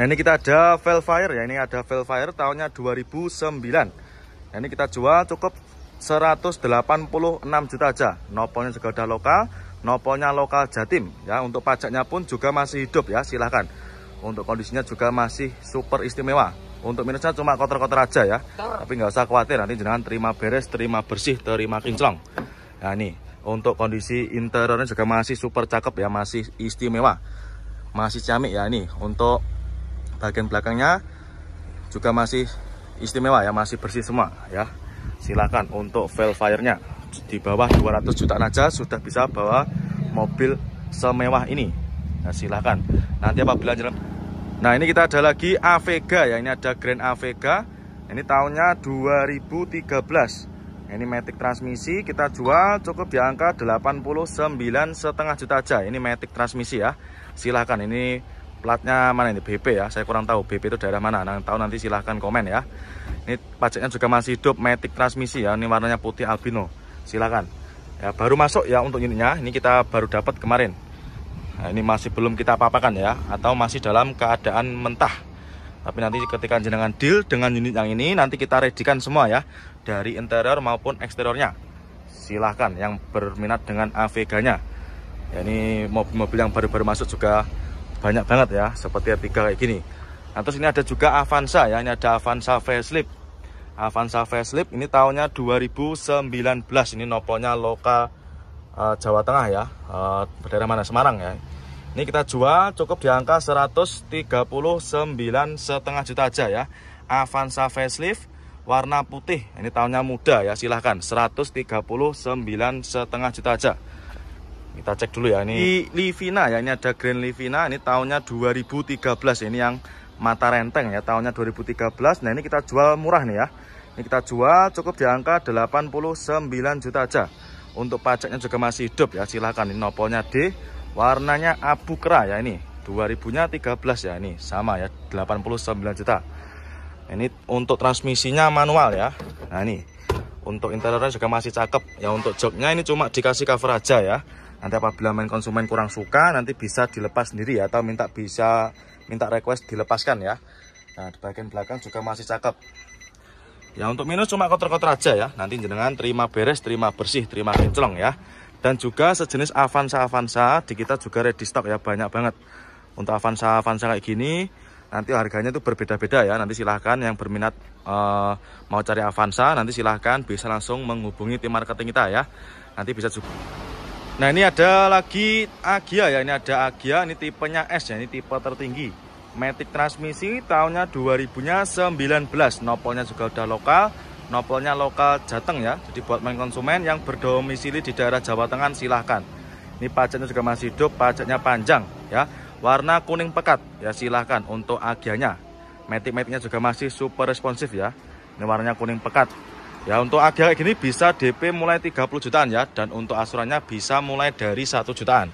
Nah ini kita ada Velfire ya, ini ada Velfire tahunnya 2009. Nah ini kita jual cukup 186 juta aja. Nopolnya juga udah lokal, nopolnya lokal Jatim ya. Untuk pajaknya pun juga masih hidup ya, silahkan. Untuk kondisinya juga masih super istimewa. Untuk minusnya cuma kotor-kotor aja ya, tapi nggak usah khawatir, nanti jenengan terima beres, terima bersih, terima kinclong. Nah ini untuk kondisi interiornya juga masih super cakep ya, masih istimewa, masih ciamik ya. Ini untuk bagian belakangnya juga masih istimewa ya, masih bersih semua ya. Silakan untuk Velfire-nya di bawah 200 jutaan aja sudah bisa bawa mobil semewah ini. Nah silakan. Nanti apabila jalan. Nah ini kita ada lagi Avega ya, ini ada Grand Avega. Ini tahunnya 2013. Ini matic transmisi, kita jual cukup di angka 89,5 juta aja. Ini matic transmisi ya. Silakan, ini platnya mana ini, BP ya, saya kurang tahu BP itu daerah mana. Nah, tahu nanti silahkan komen ya. Ini pajaknya juga masih hidup, matic transmisi ya, ini warnanya putih albino. Silakan ya, baru masuk ya untuk unitnya, ini kita baru dapat kemarin. Nah, ini masih belum kita apa-apakan ya, atau masih dalam keadaan mentah. Tapi nanti ketika jenengan deal dengan unit yang ini, nanti kita readykan semua ya, dari interior maupun eksteriornya. Silahkan yang berminat dengan Avega-nya ya, ini mobil-mobil yang baru-baru masuk juga banyak banget ya, seperti R3 kayak gini. Nah terus ini ada juga Avanza ya, ini ada Avanza facelift. Avanza facelift ini tahunnya 2019. Ini nopolnya lokal Jawa Tengah ya, daerah mana, Semarang ya. Ini kita jual cukup di angka 139,5 juta aja ya. Avanza facelift warna putih, ini tahunnya muda ya, silahkan 139,5 juta aja. Kita cek dulu ya, ini Livina ya, ini ada Grand Livina, ini tahunnya 2013. Ini yang mata renteng ya, tahunnya 2013. Nah ini kita jual murah nih ya, ini kita jual cukup di angka 89 juta aja. Untuk pajaknya juga masih hidup ya, silahkan. Ini nopolnya D, warnanya abu kera ya, ini 2013 ya, ini sama ya, 89 juta. Ini untuk transmisinya manual ya. Nah ini untuk interiornya juga masih cakep ya. Untuk joknya ini cuma dikasih cover aja ya. Nanti apabila main konsumen kurang suka, nanti bisa dilepas sendiri ya, atau bisa minta request dilepaskan ya. Nah di bagian belakang juga masih cakep ya. Untuk minus cuma kotor-kotor aja ya, nanti jenengan terima beres, terima bersih, terima kinclong ya. Dan juga sejenis Avanza di kita juga ready stock ya, banyak banget. Untuk Avanza kayak gini nanti harganya itu berbeda-beda ya. Nanti silahkan yang berminat mau cari Avanza, nanti silahkan bisa langsung menghubungi tim marketing kita ya, nanti bisa juga. Nah ini ada lagi Agya ya, ini ada Agya, ini tipenya S ya, ini tipe tertinggi, matic transmisi, tahunnya 2019. Nopolnya juga udah lokal, nopolnya lokal Jateng ya. Jadi buat main konsumen yang berdomisili di daerah Jawa Tengah silahkan. Ini pajaknya juga masih hidup, pajaknya panjang ya, warna kuning pekat ya, silahkan. Untuk Agyanya matic-maticnya juga masih super responsif ya, ini warnanya kuning pekat ya. Untuk Agya kayak gini bisa DP mulai 30 jutaan ya, dan untuk asurannya bisa mulai dari 1 jutaan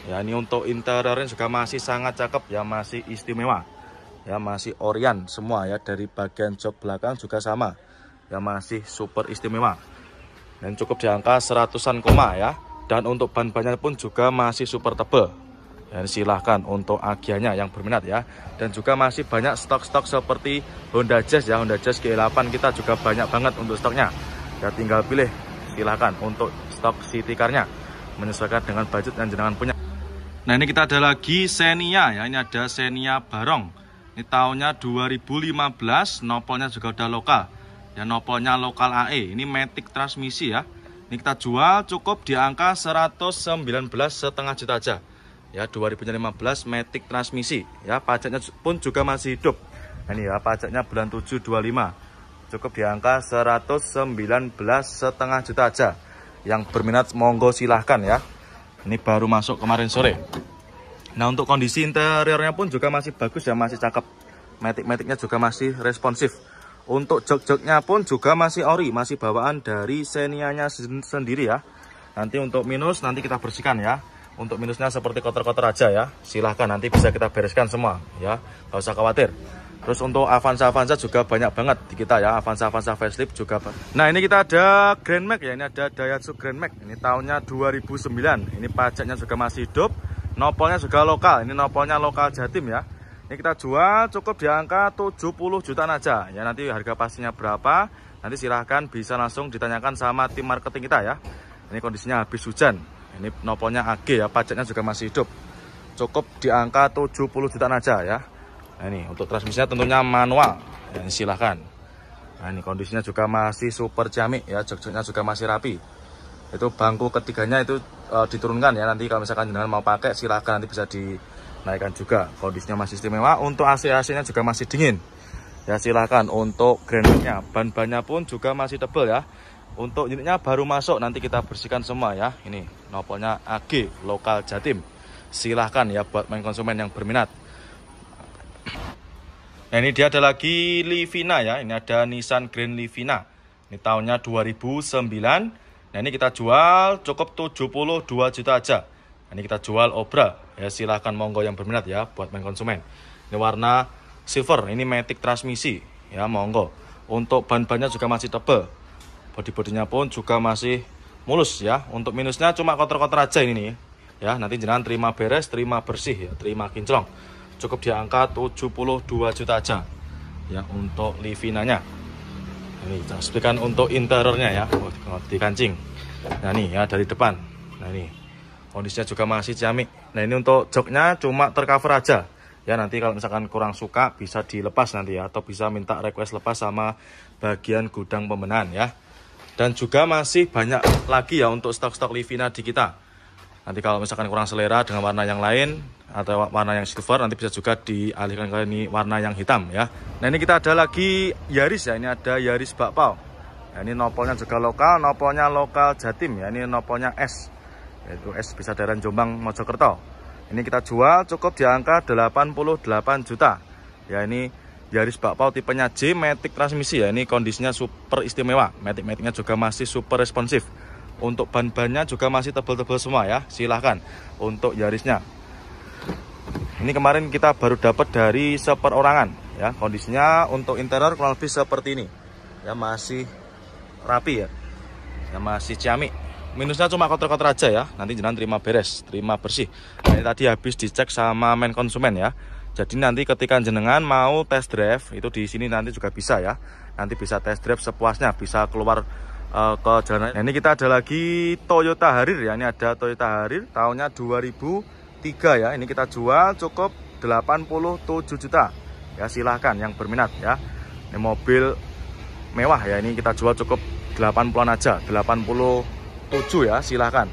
ya. Ini untuk interiornya juga masih sangat cakep ya, masih istimewa ya, masih Orion semua ya. Dari bagian jok belakang juga sama ya, masih super istimewa dan cukup di angka 100-an koma ya. Dan untuk ban-bannya pun juga masih super tebal ya, silahkan untuk Agyanya yang berminat ya. Dan juga masih banyak stok-stok seperti Honda Jazz ya, Honda Jazz G8 kita juga banyak banget untuk stoknya ya. Tinggal pilih silahkan untuk stok city car-nya menyesuaikan dengan budget yang jenengan punya. Nah ini kita ada lagi Xenia ya, ini ada Xenia Barong, ini tahunnya 2015. Nopolnya juga udah lokal ya, nopolnya lokal AE. Ini matic transmisi ya, ini kita jual cukup di angka 119,5 juta aja ya, 2015 matic transmisi ya. Pajaknya pun juga masih hidup. Nah, ini ya pajaknya bulan 7 25, cukup di angka 119,5 juta aja. Yang berminat monggo silahkan ya, ini baru masuk kemarin sore. Nah untuk kondisi interiornya pun juga masih bagus ya, masih cakep. Matic-maticnya juga masih responsif. Untuk jok-joknya pun juga masih ori, masih bawaan dari Xenia-nya sendiri ya. Nanti untuk minus nanti kita bersihkan ya. Untuk minusnya seperti kotor-kotor aja ya, silahkan nanti bisa kita bereskan semua ya, nggak usah khawatir. Terus untuk Avanza juga banyak banget di kita ya, Avanza facelift juga. Nah ini kita ada Grand Max ya, ini ada Daihatsu Grand Max, ini tahunnya 2009. Ini pajaknya juga masih hidup, nopolnya juga lokal, ini nopolnya lokal Jatim ya. Ini kita jual cukup di angka 70 jutaan aja. Ya, nanti harga pastinya berapa? Nanti silahkan bisa langsung ditanyakan sama tim marketing kita ya. Ini kondisinya habis hujan. Ini noponya AG ya, pajaknya juga masih hidup. Cukup di angka 70 jutaan aja ya. Nah, ini untuk transmisinya tentunya manual. Ya, ini silahkan. Nah, ini kondisinya juga masih super ciamik ya, jok-joknya juga masih rapi. Itu bangku ketiganya itu diturunkan ya. Nanti kalau misalkan jenengan mau pakai silahkan, nanti bisa dinaikkan juga. Kondisinya masih istimewa. Untuk AC-nya juga masih dingin. Ya silahkan. Untuk granitnya, ban-bannya pun juga masih tebal ya. Untuk unitnya baru masuk, nanti kita bersihkan semua ya. Ini nopolnya AG lokal Jatim. Silahkan ya buat main konsumen yang berminat. Nah, ini dia ada lagi Livina ya. Ini ada Nissan Grand Livina. Ini tahunnya 2009. Nah, ini kita jual cukup 72 juta aja. Nah, ini kita jual obra. Ya silahkan monggo yang berminat ya buat main konsumen. Ini warna silver, ini matic transmisi ya, monggo. Untuk ban-bannya juga masih tebal. Bodi-bodinya pun juga masih mulus ya. Untuk minusnya cuma kotor-kotor aja ini nih. Ya, nanti jangan terima beres, terima bersih ya, terima kinclong. Cukup di angka 72 juta aja. Ya, untuk Livinanya. Ini kita sepikan untuk interiornya ya. Di kancing. Nah, ini ya dari depan. Nah, ini kondisinya juga masih ciamik. Nah, ini untuk joknya cuma tercover aja. Ya, nanti kalau misalkan kurang suka bisa dilepas nanti ya, atau bisa minta request lepas sama bagian gudang pembenahan ya. Dan juga masih banyak lagi ya untuk stok-stok Livina di kita. Nanti kalau misalkan kurang selera dengan warna yang lain atau warna yang silver, nanti bisa juga dialihkan ke ini warna yang hitam ya. Nah, ini kita ada lagi Yaris ya, ini ada Yaris Bakpao. Nah, ini nopolnya juga lokal, nopolnya lokal Jatim ya, ini nopolnya S. Yaitu S Bisadaran Jombang Mojokerto. Ini kita jual cukup di angka 88 juta. Ya, ini Yaris Bakpao tipenya J, matic transmisi ya. Ini kondisinya super istimewa. Matic-maticnya juga masih super responsif. Untuk ban-bannya juga masih tebal-tebal semua ya. Silahkan untuk Yarisnya. Ini kemarin kita baru dapat dari seperorangan ya. Kondisinya untuk interior kurang lebih seperti ini. Ya, masih rapi ya. Ya, masih ciamik. Minusnya cuma kotor-kotor aja ya. Nanti jangan terima beres, terima bersih. Nah, ini tadi habis dicek sama main konsumen ya. Jadi nanti ketika jenengan mau test drive itu di sini nanti juga bisa ya. Nanti bisa test drive sepuasnya, bisa keluar ke jalan. Nah, ini kita ada lagi Toyota Harrier ya. Ini ada Toyota Harrier tahunnya 2003 ya. Ini kita jual cukup 87 juta. Ya silahkan yang berminat ya. Ini mobil mewah ya. Ini kita jual cukup 80-an aja, 87 ya, silahkan.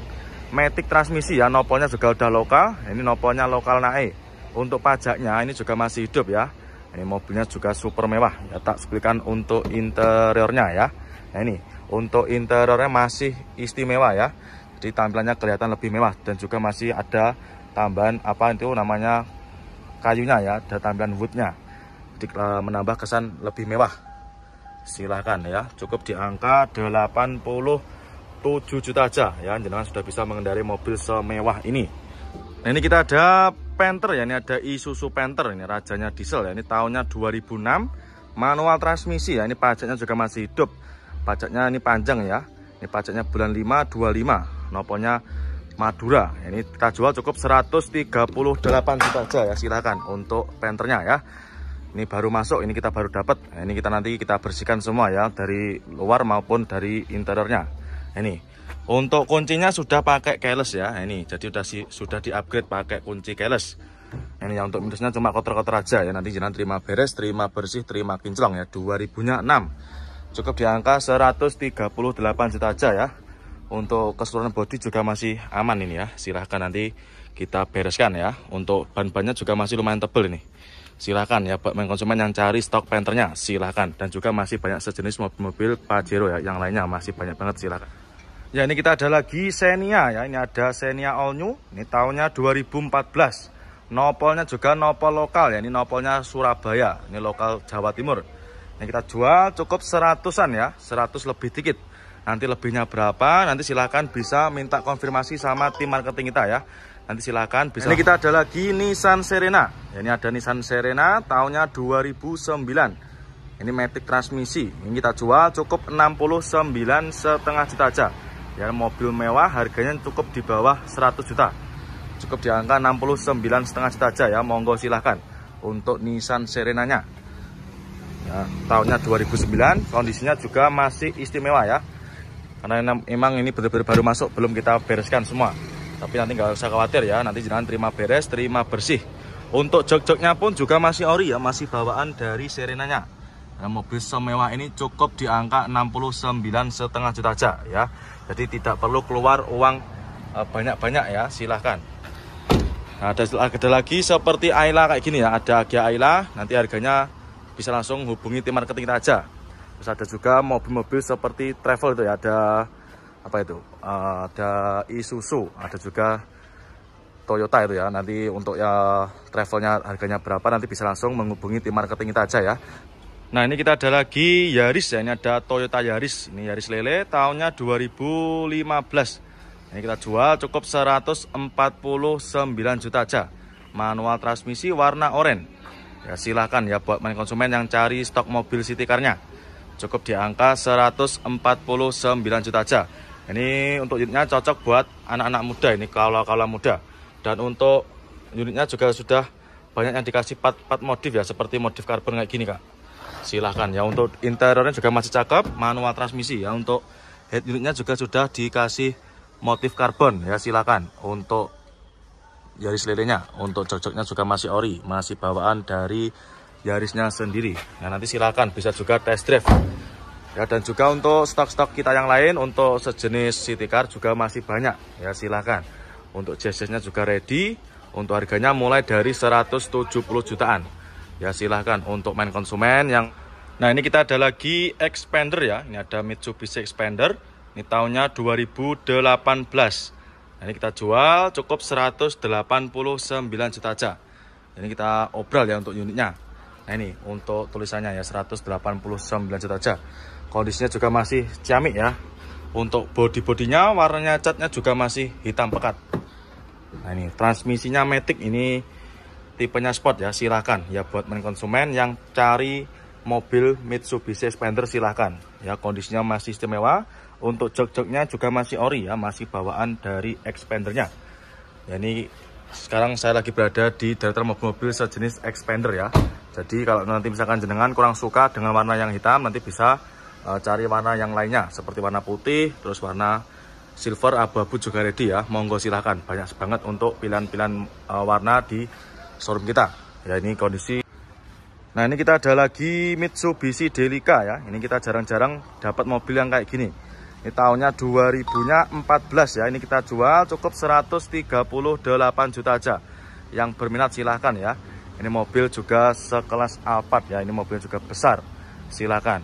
Matic transmisi ya, nopolnya juga udah lokal. Ini nopolnya lokal nae. Untuk pajaknya ini juga masih hidup ya. Ini mobilnya juga super mewah ya, tak sepikan untuk interiornya ya. Nah, ini untuk interiornya masih istimewa ya. Jadi tampilannya kelihatan lebih mewah dan juga masih ada tambahan apa itu namanya kayunya ya, ada tambahan woodnya. Jadi menambah kesan lebih mewah. Silahkan ya, cukup di angka 87 juta aja ya, jenengan sudah bisa mengendarai mobil semewah ini. Nah, ini kita ada Panther ya, ini ada Isuzu Panther, ini rajanya diesel ya, ini tahunnya 2006, manual transmisi ya, ini pajaknya juga masih hidup. Pajaknya ini panjang ya, ini pajaknya bulan 5 25, nopolnya Madura. Ini kita jual cukup 138 juta aja ya, silahkan untuk Panthernya ya. Ini baru masuk, ini kita baru dapat. Nah, ini kita nanti kita bersihkan semua ya, dari luar maupun dari interiornya. Ini untuk kuncinya sudah pakai keyless ya. Ini jadi sudah di-upgrade pakai kunci keyless. Ini yang untuk minusnya cuma kotor-kotor aja ya. Nanti jangan terima beres, terima bersih, terima kinclong ya. 2006. Cukup di angka 138 juta aja ya. Untuk keseluruhan bodi juga masih aman ini ya. Silahkan nanti kita bereskan ya. Untuk ban-bannya juga masih lumayan tebal ini. Silahkan ya buat main konsumen yang cari stok Panthernya, silahkan. Dan juga masih banyak sejenis mobil-mobil Pajero ya, yang lainnya masih banyak banget, silahkan. Ya, ini kita ada lagi Xenia ya, ini ada Xenia All New, ini tahunnya 2014. Nopolnya juga nopol lokal ya, ini nopolnya Surabaya, ini lokal Jawa Timur. Ini kita jual cukup 100-an ya, 100 lebih dikit. Nanti lebihnya berapa, nanti silahkan bisa minta konfirmasi sama tim marketing kita ya. Nanti silahkan bisa. Ini kita ada lagi Nissan Serena. Ya, ini ada Nissan Serena tahunnya 2009. Ini matic transmisi. Ini kita jual cukup 69,5 juta aja. Ya, mobil mewah harganya cukup di bawah 100 juta. Cukup di angka 69,5 juta aja ya. Monggo silahkan. untuk Nissan Serenanya. Ya, tahunnya 2009, kondisinya juga masih istimewa ya. Karena emang ini benar-benar baru masuk, belum kita bereskan semua. Tapi nanti nggak usah khawatir ya, nanti jangan terima beres, terima bersih. Untuk jok-joknya pun juga masih ori ya, masih bawaan dari Serenanya. Nah, mobil semewah ini cukup di angka 69,5 juta aja ya. Jadi tidak perlu keluar uang banyak-banyak ya, silahkan. Nah, ada lagi seperti Ayla kayak gini ya, ada Agya Ayla, nanti harganya bisa langsung hubungi tim marketing kita aja. Terus ada juga mobil-mobil seperti travel itu ya, ada apa itu? Ada Isuzu, ada juga Toyota itu ya. Nanti untuk ya travelnya harganya berapa nanti bisa langsung menghubungi tim marketing kita aja ya. Nah, ini kita ada lagi Yaris ya, ini ada Toyota Yaris. Ini Yaris lele tahunnya 2015. Ini kita jual cukup 149 juta aja. Manual transmisi warna oranye. Ya silahkan ya buat main konsumen yang cari stok mobil city car-nya. Cukup di angka 149 juta aja. Ini untuk unitnya cocok buat anak-anak muda, ini kaula-kaula muda. Dan untuk unitnya juga sudah banyak yang dikasih part modif ya, seperti modif karbon kayak gini kak. Silahkan ya, untuk interiornya juga masih cakep, manual transmisi ya. Untuk head unitnya juga sudah dikasih motif karbon ya, silahkan. Untuk Yaris lelenya, untuk jok-joknya juga masih ori, masih bawaan dari Yarisnya sendiri. Nah, nanti silakan bisa juga test drive. Ya, dan juga untuk stok-stok kita yang lain untuk sejenis city car juga masih banyak. Ya, silakan. Untuk JSS-nya juga ready. Untuk harganya mulai dari 170 jutaan. Ya, silahkan untuk main konsumen yang. Nah, ini kita ada lagi Expander ya. Ini ada Mitsubishi Expander. Ini tahunnya 2018. Nah, ini kita jual cukup 189 juta aja. Ini kita obral ya untuk unitnya. Nah, ini untuk tulisannya ya 189 juta aja. Kondisinya juga masih ciamik ya. Untuk bodi-bodinya warnanya catnya juga masih hitam pekat. Nah, ini transmisinya Matic, ini tipenya sport ya, silahkan ya buat main konsumen yang cari mobil Mitsubishi Expander, silahkan ya, kondisinya masih istimewa. Untuk jok-joknya juga masih ori ya, masih bawaan dari Expandernya. Ya, ini sekarang saya lagi berada di deretan mobil-mobil sejenis Expander ya. Jadi kalau nanti misalkan jenengan kurang suka dengan warna yang hitam, nanti bisa cari warna yang lainnya seperti warna putih, terus warna silver, abu-abu juga ready ya. Monggo silahkan, banyak banget untuk pilihan-pilihan warna di showroom kita. Ya, ini kondisi. Nah, ini kita ada lagi Mitsubishi Delica ya. Ini kita jarang-jarang dapat mobil yang kayak gini. Ini tahunnya 2014 ya. Ini kita jual cukup 138 juta aja. Yang berminat silahkan ya. Ini mobil juga sekelas Alphard ya. Ini mobil juga besar. Silahkan.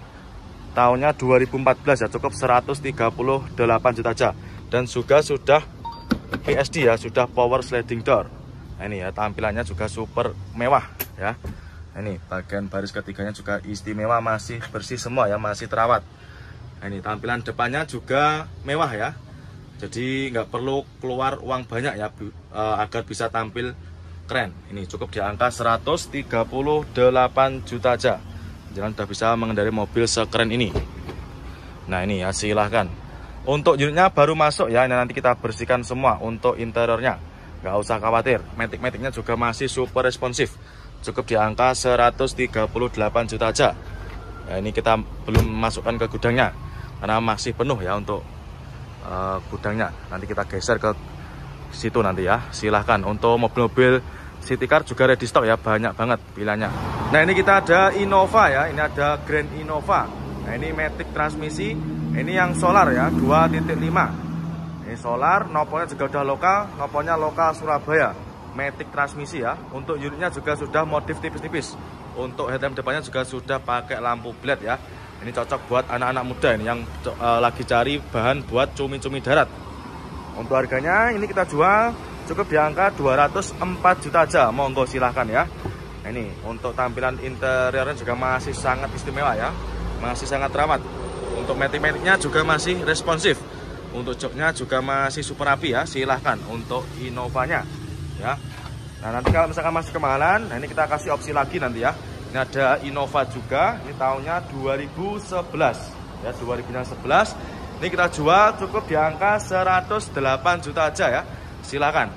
Tahunnya 2014 ya. Cukup 138 juta aja. Dan juga sudah PSD ya. Sudah power sliding door. Nah, ini ya, tampilannya juga super mewah ya. Nah, ini bagian baris ketiganya juga istimewa, masih bersih semua ya, masih terawat. Nah, ini tampilan depannya juga mewah ya. Jadi nggak perlu keluar uang banyak ya agar bisa tampil keren. Ini cukup di angka 138 juta aja. Jangan udah bisa mengendarai mobil sekeren ini. Nah, ini ya, silahkan. Untuk unitnya baru masuk ya, ini nanti kita bersihkan semua untuk interiornya. Nggak usah khawatir, matic-maticnya juga masih super responsif. Cukup di angka 138 juta aja. Nah, ini kita belum masukkan ke gudangnya karena masih penuh ya untuk gudangnya. Nanti kita geser ke situ nanti ya. Silahkan. Untuk mobil-mobil city car juga ready stock ya, banyak banget pilihannya. Nah, ini kita ada Innova ya. Ini ada Grand Innova. Nah, ini matic transmisi. Ini yang solar ya, 2.5. Ini solar, noponya juga udah lokal, noponya lokal Surabaya. Matic transmisi ya. Untuk unitnya juga sudah modif tipis-tipis. Untuk headlamp depannya juga sudah pakai lampu LED ya. Ini cocok buat anak-anak muda ini yang lagi cari bahan buat cumi-cumi darat. Untuk harganya ini kita jual cukup di angka 204 juta aja. Monggo silahkan ya. Nah, ini untuk tampilan interiornya juga masih sangat istimewa ya. Masih sangat ramah. Untuk matic-maticnya juga masih responsif. Untuk joknya juga masih super rapi ya. Silahkan untuk Innovanya ya. Nah, nanti kalau misalkan masih kemahalan, nah ini kita kasih opsi lagi nanti ya. Ini ada Innova juga, ini tahunnya 2011 ya, 2011. Ini kita jual cukup di angka 108 juta aja ya. Silakan.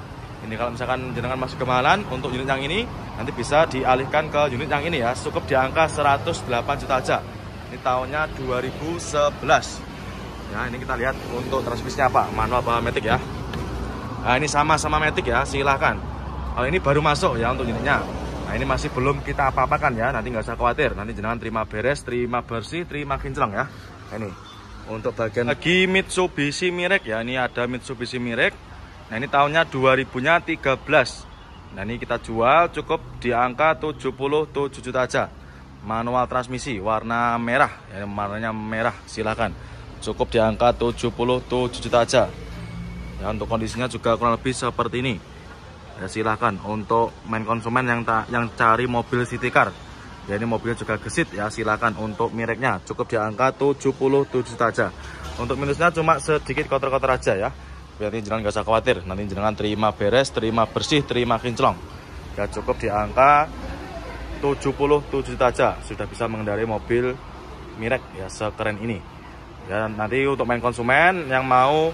Ini kalau misalkan jenengan masih kemahalan untuk unit yang ini, nanti bisa dialihkan ke unit yang ini ya, cukup di angka 108 juta aja. Ini tahunnya 2011 ya. Ini kita lihat untuk transmisinya apa, manual apa matic ya. Nah ini sama-sama matic ya, silahkan. Kalau ini baru masuk ya untuk unitnya. Nah ini masih belum kita apa-apakan ya, nanti nggak usah khawatir, nanti jangan terima beres, terima bersih, terima kinclong ya. Nah, ini untuk bagian lagi Mitsubishi Mirage ya, ini ada Mitsubishi Mirage. Nah ini tahunnya 2000-nya 13. Nah ini kita jual cukup di angka 77 juta aja. Manual transmisi warna merah ya, warnanya merah, silahkan. Cukup di angka 77 juta aja ya. Untuk kondisinya juga kurang lebih seperti ini ya, silahkan. Untuk main konsumen yang cari mobil city car ya, ini mobilnya juga gesit ya, silahkan. Untuk Mirage-nya cukup di angka 77 juta aja. Untuk minusnya cuma sedikit kotor-kotor aja ya. Berarti jangan gak usah khawatir, nanti jangan terima beres, terima bersih, terima kinclong ya. Cukup di angka 77 juta aja sudah bisa mengendarai mobil Mirage ya, sekeren ini ya. Nanti untuk main konsumen yang mau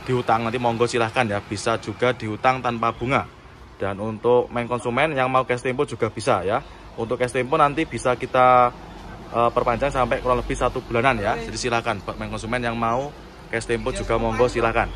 dihutang nanti monggo silahkan ya, bisa juga dihutang tanpa bunga. Dan untuk main konsumen yang mau cash tempo juga bisa ya. Untuk cash tempo nanti bisa kita perpanjang sampai kurang lebih 1 bulanan ya. Jadi silahkan buat main konsumen yang mau cash tempo juga monggo silahkan.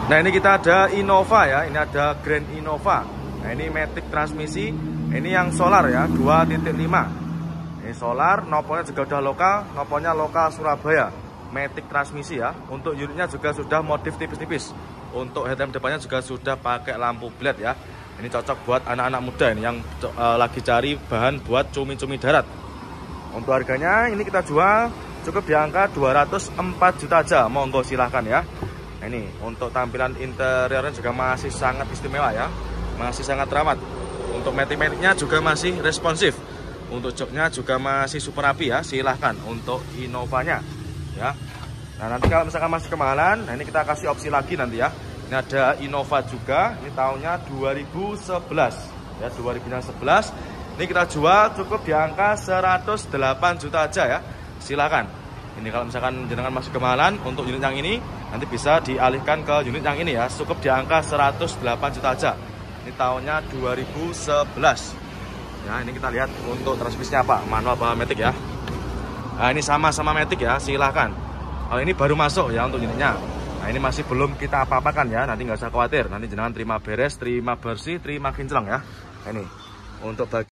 Nah ini kita ada Innova ya, ini ada Grand Innova. Nah ini matic transmisi, ini yang solar ya, 2.5. Ini solar, nopolnya juga udah lokal, nopolnya lokal Surabaya. Matic transmisi ya. Untuk unitnya juga sudah modif tipis-tipis. Untuk headlamp depannya juga sudah pakai lampu LED ya. Ini cocok buat anak-anak muda ini yang lagi cari bahan buat cumi-cumi darat. Untuk harganya ini kita jual cukup di angka 204 juta aja. Monggo silahkan ya. Ini untuk tampilan interiornya juga masih sangat istimewa ya, masih sangat ramah. Untuk matic-maticnya juga masih responsif. Untuk joknya juga masih super rapi ya. Silahkan untuk Innovanya ya. Nah nanti kalau misalkan masih kemahalan, nah ini kita kasih opsi lagi nanti ya. Ini ada Innova juga, ini tahunnya 2011 ya, 2011. Ini kita jual cukup di angka 108 juta aja ya. Silahkan. Ini kalau misalkan jenengan masih kemahalan untuk unit yang ini, nanti bisa dialihkan ke unit yang ini ya. Cukup di angka 108 juta aja. Ini tahunnya 2011. Ya, ini kita lihat untuk transmisinya apa, manual apa matic ya. Nah, ini sama-sama matic ya, silahkan. Kalau ini baru masuk ya untuk unitnya. Nah, ini masih belum kita apa-apakan ya, nanti nggak usah khawatir. Nanti jenengan terima beres, terima bersih, terima kinclong ya. Ini untuk bagian